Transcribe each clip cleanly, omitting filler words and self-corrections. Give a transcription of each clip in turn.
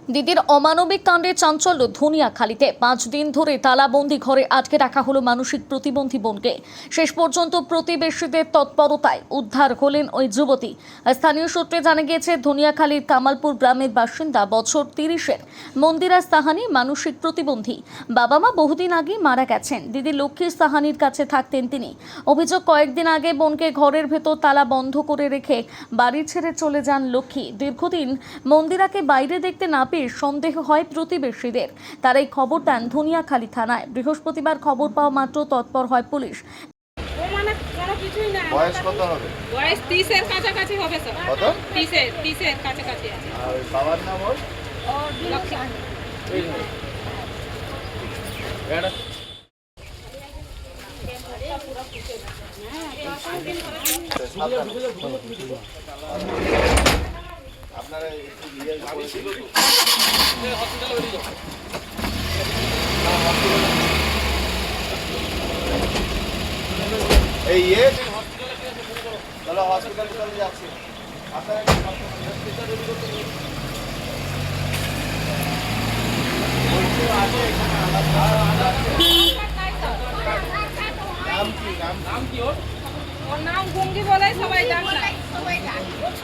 দিদির অমানবিক কাণ্ডে চাঞ্চল্য ধনিয়াখালীতে 5 দিন ধরে তালাবন্দি ঘরে আটকে রাখা হলো মানসিক প্রতিবন্ধী বোনকে। শেষ পর্যন্ত প্রতিবেশীদের তৎপরতায় উদ্ধার হলেন ওই যুবতী। স্থানীয় সূত্রে জানা গিয়েছে ধনিয়াখালীর কামালপুর গ্রামের বাসিন্দা বছর 30-এর মন্দিরা সাহানি মানসিক প্রতিবন্ধী। বাবা মা বহুদিন আগে মারা গেছেন। দিদি লক্ষ্মী সাহানির কাছে থাকতেন তিনি। অভিযোগ, কয়েকদিন আগে বোনকে ঘরের ভেতর তালা বন্ধ করে রেখে বাড়ি ছেড়ে চলে যান লক্ষ্মী। দীর্ঘদিন মন্দিরাকে বাইরে দেখতে না পেয়ে সন্দেহ হয় প্রতিবেশীদের। তারাই খবর দেন ধনিয়াখালী থানায়। বৃহস্পতিবার খবর পাওয়া মাত্র তৎপর হয় পুলিশ। বয়স কত হবে? বয়স 30 এর কাছাকাছি হবে স্যার। কত? 30 এর কাছাকাছি আছে। আর বাবার নাম ওর? আপনারা একটু নিয়ে এই ইয়ে চলো হসপিটালে চলে যাচ্ছি। আপনারা নাম কি ওর? ওর নাম গঙ্গি বলে সবাই জানে।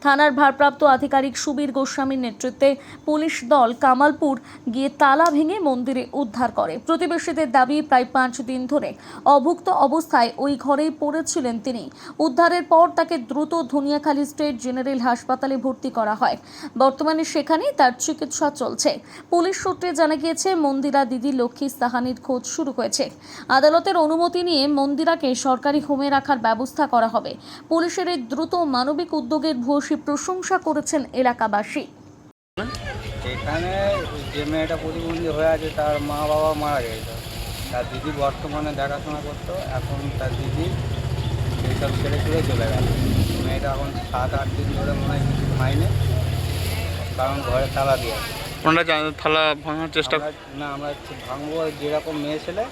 থানার ভারপ্রাপ্ত আধিকারিক সুবীর গোস্বামীর নেতৃত্বে পুলিশ দল কামালপুর গিয়ে তালা ভেঙে মন্দিরে উদ্ধার করে। প্রতিবেশীদের দাবি, প্রায় 5 দিন ধরে অভুক্ত অবস্থায় ওই ঘরেই পড়েছিলেন তিনি। উদ্ধারের পর তাকে দ্রুত ধনিয়াখালী স্টেট জেনারেল হাসপাতালে ভর্তি করা হয়। বর্তমানে সেখানেই তার চিকিৎসা চলছে। পুলিশ সূত্রে জানা গিয়েছে, মন্দিরা দিদি লক্ষ্মী সাহানির খোঁজ শুরু হয়েছে। আদালতের অনুমতি নিয়ে মন্দিরাকে সরকারি হোমে রাখার ব্যবস্থা করা হবে। পুলিশের এই দ্রুত মানবিক উদ্যোগের ভূয়সী প্রশংসা করেছেন এলাকাবাসী। এখানে যে মেয়েটা প্রতিবন্ধী হয়ে আছে তার মা বাবা মারা গেছে। তার দিদি বর্তমানে দেখাশোনা করতো। এখন তার দিদি এইসব ছেড়ে ছুড়ে চলে গেল। মেয়েটা এখন 7-8 দিন ধরে মনে হয় কিছু খায়নি, কারণ ঘরে তালা দিয়ে আছে। ওনারা থালা ভাঙার চেষ্টা না, আমরা ভাঙবো। যেরকম মেয়ে ছেলে,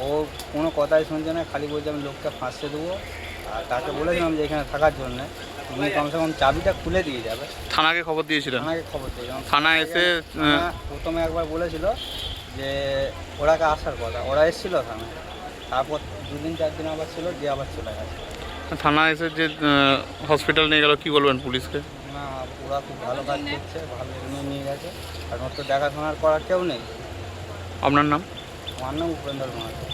ও কোনো কথাই শুনছে না, খালি বলছে আমি লোকটা ফাঁসতে দেবো। আর তাকে বলেছিলাম যে এখানে থাকার জন্যে তুমি কমসে কম চাবিটা খুলে দিয়ে যাবে। থানাকে খবর দিয়েছিলেন? থানাকে খবর দিয়েছিলাম। থানা এসে প্রথমে একবার বলেছিল যে ওরাকে আসার কথা, ওরা এসেছিলো থানায়। তারপর 2-4 দিন আবার ছিল, দিয়ে আবার চলে গেছে। থানা এসে যে হসপিটাল নিয়ে গেল, কি বলবেন পুলিশকে? না, ওরা খুব ভালো কাজ করছে, ভালো নিয়ে গেছে। আর ওর তো দেখাশোনার করার কেউ নেই। আপনার নাম? আমার নাম উপেন্দ্র মাহাতো।